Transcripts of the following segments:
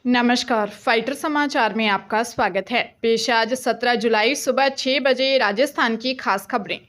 नमस्कार, फाइटर समाचार में आपका स्वागत है। पेश आज 17 जुलाई सुबह 6 बजे राजस्थान की खास खबरें।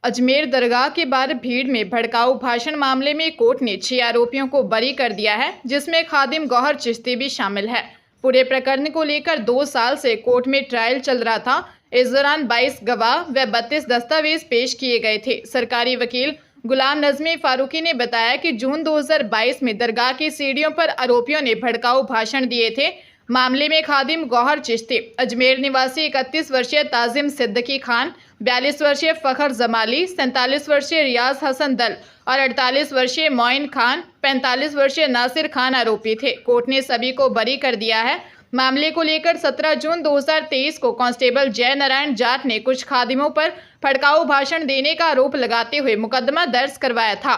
अजमेर दरगाह के बाहर भीड़ में भड़काऊ भाषण मामले में कोर्ट ने 6 आरोपियों को बरी कर दिया है, जिसमें खादिम गौहर चिश्ती भी शामिल है। पूरे प्रकरण को लेकर 2 साल से कोर्ट में ट्रायल चल रहा था। इस दौरान 22 गवाह व 32 दस्तावेज पेश किए गए थे। सरकारी वकील गुलाम नजमी फारूकी ने बताया कि जून 2022 में दरगाह की सीढ़ियों पर आरोपियों ने भड़काऊ भाषण दिए थे। मामले में खादिम गौहर चिश्ती, अजमेर निवासी 31 वर्षीय ताजिम सिद्दीकी खान, 42 वर्षीय फखर जमाली, 47 वर्षीय रियाज हसन दल और 48 वर्षीय मोइन खान, 45 वर्षीय नासिर खान आरोपी थे। कोर्ट ने सभी को बरी कर दिया है। मामले को लेकर 17 जून 2023 को कांस्टेबल जय नारायण जाट ने कुछ खादिमों पर भड़काऊ भाषण देने का आरोप लगाते हुए मुकदमा दर्ज करवाया था।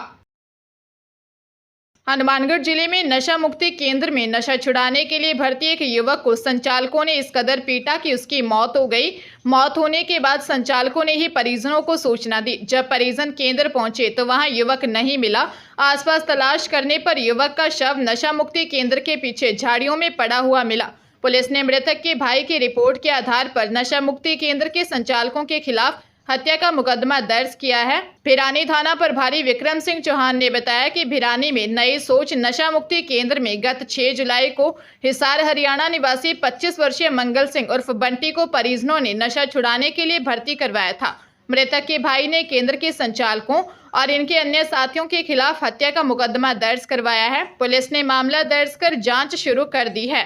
हनुमानगढ़ जिले में नशा मुक्ति केंद्र में नशा छुड़ाने के लिए भर्ती एक युवक को संचालकों ने इस कदर पीटा कि उसकी मौत हो गई। मौत होने के बाद संचालकों ने ही परिजनों को सूचना दी। जब परिजन केंद्र पहुंचे तो वहां युवक नहीं मिला। आसपास तलाश करने पर युवक का शव नशा मुक्ति केंद्र के पीछे झाड़ियों में पड़ा हुआ मिला। पुलिस ने मृतक के भाई की रिपोर्ट के आधार पर नशा मुक्ति केंद्र के संचालकों के खिलाफ हत्या का मुकदमा दर्ज किया है। भिरानी थाना प्रभारी विक्रम सिंह चौहान ने बताया कि भिरानी में नई सोच नशा मुक्ति केंद्र में गत 6 जुलाई को हिसार हरियाणा निवासी 25 वर्षीय मंगल सिंह उर्फ बंटी को परिजनों ने नशा छुड़ाने के लिए भर्ती करवाया था। मृतक के भाई ने केंद्र के संचालकों और इनके अन्य साथियों के खिलाफ हत्या का मुकदमा दर्ज करवाया है। पुलिस ने मामला दर्ज कर जाँच शुरू कर दी है।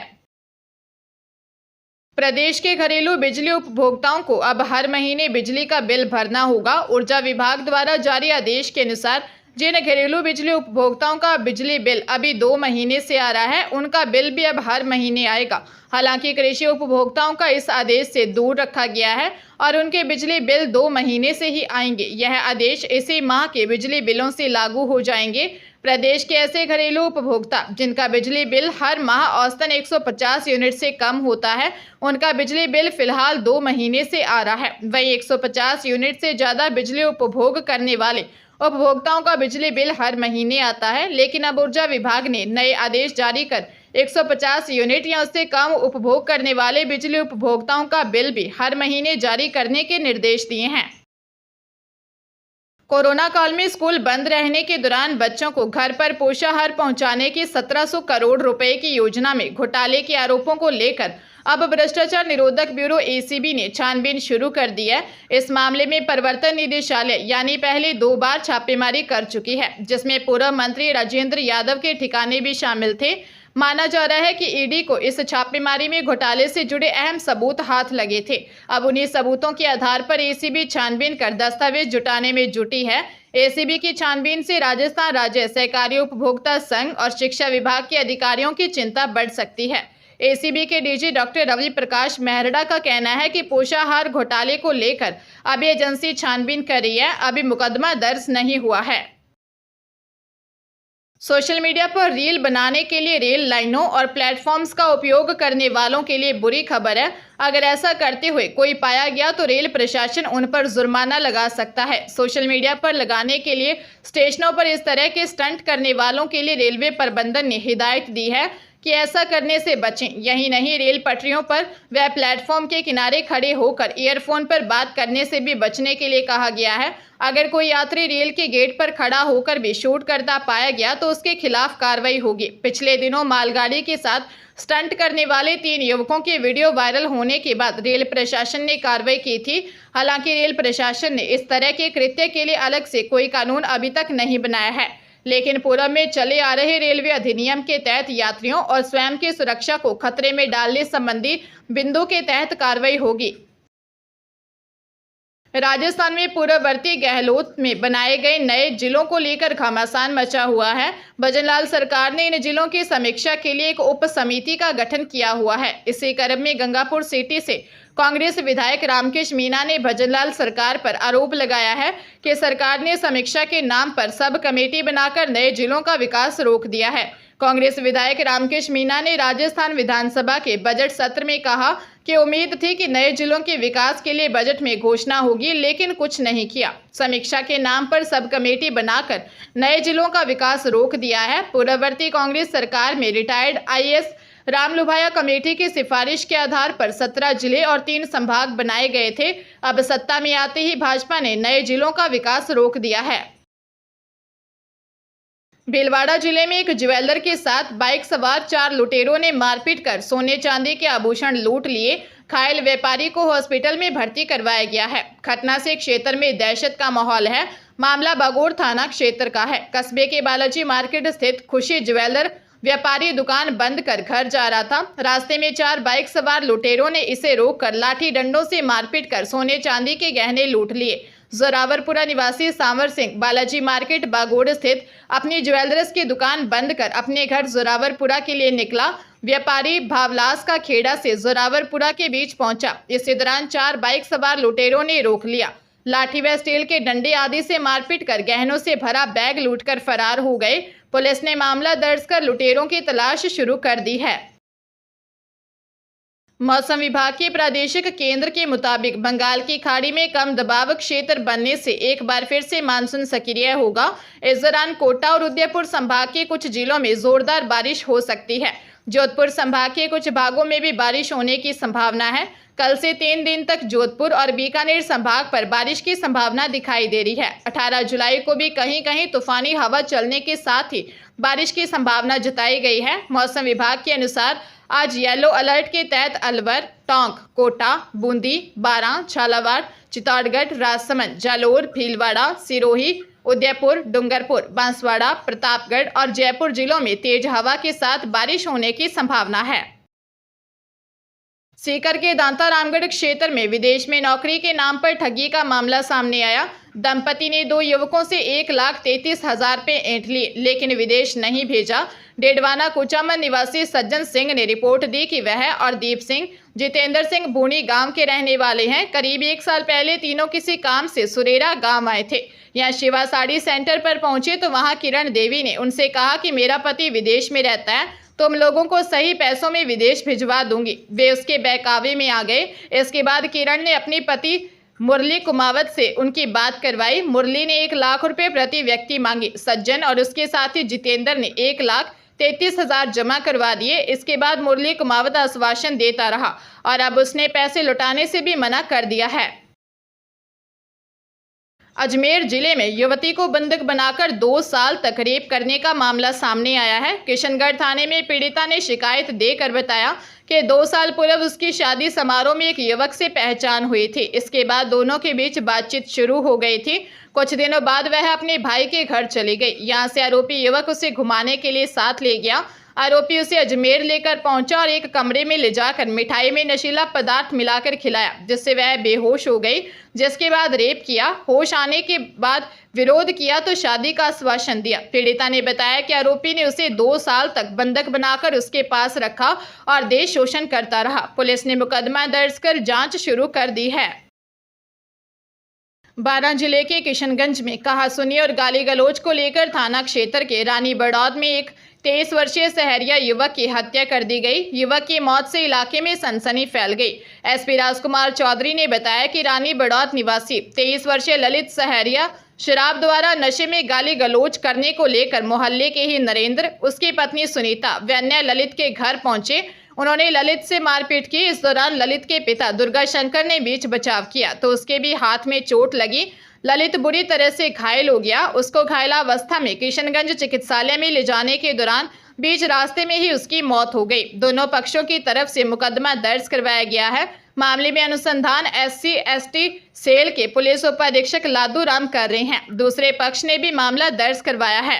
प्रदेश के घरेलू बिजली उपभोक्ताओं को अब हर महीने बिजली का बिल भरना होगा। ऊर्जा विभाग द्वारा जारी आदेश के अनुसार जिन घरेलू बिजली उपभोक्ताओं का बिजली बिल अभी 2 महीने से आ रहा है, उनका बिल भी अब हर महीने आएगा। हालांकि कृषि उपभोक्ताओं का इस आदेश से दूर रखा गया है और उनके बिजली बिल 2 महीने से ही आएंगे। यह आदेश इसी माह के बिजली बिलों से लागू हो जाएंगे। प्रदेश के ऐसे घरेलू उपभोक्ता जिनका बिजली बिल हर माह औसतन 150 यूनिट से कम होता है, उनका बिजली बिल फिलहाल 2 महीने से आ रहा है। वहीं 150 यूनिट से ज़्यादा बिजली उपभोग करने वाले उपभोक्ताओं का बिजली बिल हर महीने आता है। लेकिन अब ऊर्जा विभाग ने नए आदेश जारी कर 150 यूनिट या उससे कम उपभोग करने वाले बिजली उपभोक्ताओं का बिल भी हर महीने जारी करने के निर्देश दिए हैं। कोरोना काल में स्कूल बंद रहने के दौरान बच्चों को घर पर पोषाहार पहुंचाने की 1700 करोड़ रुपए की योजना में घोटाले के आरोपों को लेकर अब भ्रष्टाचार निरोधक ब्यूरो एसीबी ने छानबीन शुरू कर दी है। इस मामले में प्रवर्तन निदेशालय यानी पहले 2 बार छापेमारी कर चुकी है, जिसमें पूर्व मंत्री राजेंद्र यादव के ठिकाने भी शामिल थे। माना जा रहा है कि ईडी को इस छापेमारी में घोटाले से जुड़े अहम सबूत हाथ लगे थे। अब उन्हीं सबूतों के आधार पर एसीबी छानबीन कर दस्तावेज जुटाने में जुटी है। एसीबी की छानबीन से राजस्थान राज्य सहकारी उपभोक्ता संघ और शिक्षा विभाग के अधिकारियों की चिंता बढ़ सकती है। एसीबी के डीजी डॉक्टर रवि प्रकाश मेहरड़ा का कहना है कि पोषाहार घोटाले को लेकर अब एजेंसी छानबीन कर रही है, अभी मुकदमा दर्ज नहीं हुआ है। सोशल मीडिया पर रील बनाने के लिए रेल लाइनों और प्लेटफॉर्म्स का उपयोग करने वालों के लिए बुरी खबर है। अगर ऐसा करते हुए कोई पाया गया तो रेल प्रशासन उन पर जुर्माना लगा सकता है। सोशल मीडिया पर लगाने के लिए स्टेशनों पर इस तरह के स्टंट करने वालों के लिए रेलवे प्रबंधन ने हिदायत दी है कि ऐसा करने से बचें। यही नहीं, रेल पटरियों पर व प्लेटफॉर्म के किनारे खड़े होकर ईयरफोन पर बात करने से भी बचने के लिए कहा गया है। अगर कोई यात्री रेल के गेट पर खड़ा होकर भी शूट करता पाया गया तो उसके खिलाफ कार्रवाई होगी। पिछले दिनों मालगाड़ी के साथ स्टंट करने वाले 3 युवकों के वीडियो वायरल होने के बाद रेल प्रशासन ने कार्रवाई की थी। हालांकि रेल प्रशासन ने इस तरह के कृत्य के लिए अलग से कोई कानून अभी तक नहीं बनाया है, लेकिन पूर्व में चले आ रहे रेलवे अधिनियम के तहत यात्रियों और स्वयं की सुरक्षा को खतरे में डालने संबंधी बिंदु के तहत कार्रवाई होगी। राजस्थान में पूर्ववर्ती गहलोत में बनाए गए नए जिलों को लेकर घमासान मचा हुआ है। भजनलाल सरकार ने इन जिलों की समीक्षा के लिए एक उप समिति का गठन किया हुआ है। इसी क्रम में गंगापुर सिटी से कांग्रेस विधायक रामकेश मीणा ने भजनलाल सरकार पर आरोप लगाया है कि सरकार ने समीक्षा के नाम पर सब कमेटी बनाकर नए जिलों का विकास रोक दिया है। कांग्रेस विधायक रामकेश मीणा ने राजस्थान विधानसभा के बजट सत्र में कहा कि उम्मीद थी कि नए जिलों के विकास के लिए बजट में घोषणा होगी, लेकिन कुछ नहीं किया। समीक्षा के नाम पर सब कमेटी बनाकर नए जिलों का विकास रोक दिया है। पूर्ववर्ती कांग्रेस सरकार में रिटायर्ड आईएएस रामलुभाया कमेटी की सिफारिश के आधार पर 17 जिले और 3 संभाग बनाए गए थे। अब सत्ता में आते ही भाजपा ने नए जिलों का विकास रोक दिया है। भीलवाड़ा जिले में एक ज्वेलर के साथ बाइक सवार 4 लुटेरों ने मारपीट कर सोने चांदी के आभूषण लूट लिए। घायल व्यापारी को हॉस्पिटल में भर्ती करवाया गया है। घटना से क्षेत्र में दहशत का माहौल है। मामला बागोड़ थाना क्षेत्र का है। कस्बे के बालाजी मार्केट स्थित खुशी ज्वेलर व्यापारी दुकान बंद कर घर जा रहा था। रास्ते में 4 बाइक सवार लुटेरों ने इसे रोककर लाठी डंडों से मारपीट कर सोने चांदी के गहने लूट लिए। जोरावरपुरा निवासी सांवर सिंह बालाजी मार्केट बागोड़ स्थित अपनी ज्वेलर्स की दुकान बंद कर अपने घर जोरावरपुरा के लिए निकला। व्यापारी भावलास का खेड़ा से जोरावरपुरा के बीच पहुंचा। इसी दौरान 4 बाइक सवार लुटेरों ने रोक लिया। लाठी व स्टील के डंडे आदि से मारपीट कर गहनों से भरा बैग लूटकर फरार हो गए। पुलिस ने मामला दर्ज कर लुटेरों की तलाश शुरू कर दी है। मौसम विभाग के प्रादेशिक केंद्र के मुताबिक बंगाल की खाड़ी में कम दबाव क्षेत्र बनने से एक बार फिर से मानसून सक्रिय होगा। इस दौरान कोटा और उदयपुर संभाग के कुछ जिलों में जोरदार बारिश हो सकती है। जोधपुर संभाग के कुछ भागों में भी बारिश होने की संभावना है। कल से 3 दिन तक जोधपुर और बीकानेर संभाग पर बारिश की संभावना दिखाई दे रही है। 18 जुलाई को भी कहीं कहीं तूफानी हवा चलने के साथ ही बारिश की संभावना जताई गई है। मौसम विभाग के अनुसार आज येलो अलर्ट के तहत अलवर, टोंक, कोटा, बूंदी, बारां, झालावाड़, चित्तौड़गढ़, राजसमंद, जालोर, भीलवाड़ा, सिरोही, उदयपुर, डूंगरपुर, बांसवाड़ा, प्रतापगढ़ और जयपुर जिलों में तेज हवा के साथ बारिश होने की संभावना है। सीकर के दांता रामगढ़ क्षेत्र में विदेश में नौकरी के नाम पर ठगी का मामला सामने आया। दंपति ने 2 युवकों से 1,33,000 रुपये ऐंठ लिए, लेकिन विदेश नहीं भेजा। डेडवाना कुचामन निवासी सज्जन सिंह ने रिपोर्ट दी कि वह और दीप सिंह, जितेंद्र सिंह बूनी गांव के रहने वाले हैं। करीब 1 साल पहले तीनों किसी काम से सुरेरा गांव आए थे। यहाँ शिवा साड़ी सेंटर पर पहुंचे तो वहां किरण देवी ने उनसे कहा कि मेरा पति विदेश में रहता है, तुम लोगों को सही पैसों में विदेश भिजवा दूंगी। वे उसके बहकावे में आ गए। इसके बाद किरण ने अपने पति मुरली कुमावत से उनकी बात करवाई। मुरली ने 1 लाख रुपए प्रति व्यक्ति मांगी। सज्जन और उसके साथी जितेंद्र ने 1,33,000 जमा करवा दिए। इसके बाद मुरली कुमावत आश्वासन देता रहा और अब उसने पैसे लौटाने से भी मना कर दिया है। अजमेर जिले में युवती को बंधक बनाकर 2 साल तक रेप करने का मामला सामने आया है। किशनगढ़ थाने में पीड़िता ने शिकायत देकर बताया कि 2 साल पूर्व उसकी शादी समारोह में एक युवक से पहचान हुई थी। इसके बाद दोनों के बीच बातचीत शुरू हो गई थी। कुछ दिनों बाद वह अपने भाई के घर चली गई। यहाँ से आरोपी युवक उसे घुमाने के लिए साथ ले गया। आरोपी उसे अजमेर लेकर पहुंचा और एक कमरे में ले जाकर मिठाई में नशीला पदार्थ मिलाकर खिलाया, जिससे वह बेहोश हो गई। जिसके बाद रेप किया। होश आने के बाद विरोध किया तो शादी का आश्वासन दिया। पीड़िता ने बताया कि आरोपी ने उसे 2 साल तक बंधक बनाकर उसके पास रखा और देश शोषण करता रहा। पुलिस ने मुकदमा दर्ज कर जांच शुरू कर दी है। बारां जिले के किशनगंज में कहासुनी और गाली गलौज को लेकर थाना क्षेत्र के रानी बड़ौद में एक 23 वर्षीय सहरिया युवक की हत्या कर दी गई। युवक की मौत से इलाके में सनसनी फैल गई। एसपी राजकुमार चौधरी ने बताया कि रानी बड़ौद निवासी 23 वर्षीय ललित सहरिया शराब द्वारा नशे में गाली गलौज करने को लेकर मोहल्ले के ही नरेंद्र, उसकी पत्नी सुनीता व अन्य ललित के घर पहुंचे। उन्होंने ललित से मारपीट की। इस दौरान ललित के पिता दुर्गा शंकर ने बीच बचाव किया तो उसके भी हाथ में चोट लगी। ललित बुरी तरह से घायल हो गया। उसको घायलावस्था में किशनगंज चिकित्सालय में ले जाने के दौरान बीच रास्ते में ही उसकी मौत हो गई। दोनों पक्षों की तरफ से मुकदमा दर्ज करवाया गया है। मामले में अनुसंधान SC/ST सेल के पुलिस उपाधीक्षक लादू राम कर रहे हैं। दूसरे पक्ष ने भी मामला दर्ज करवाया है।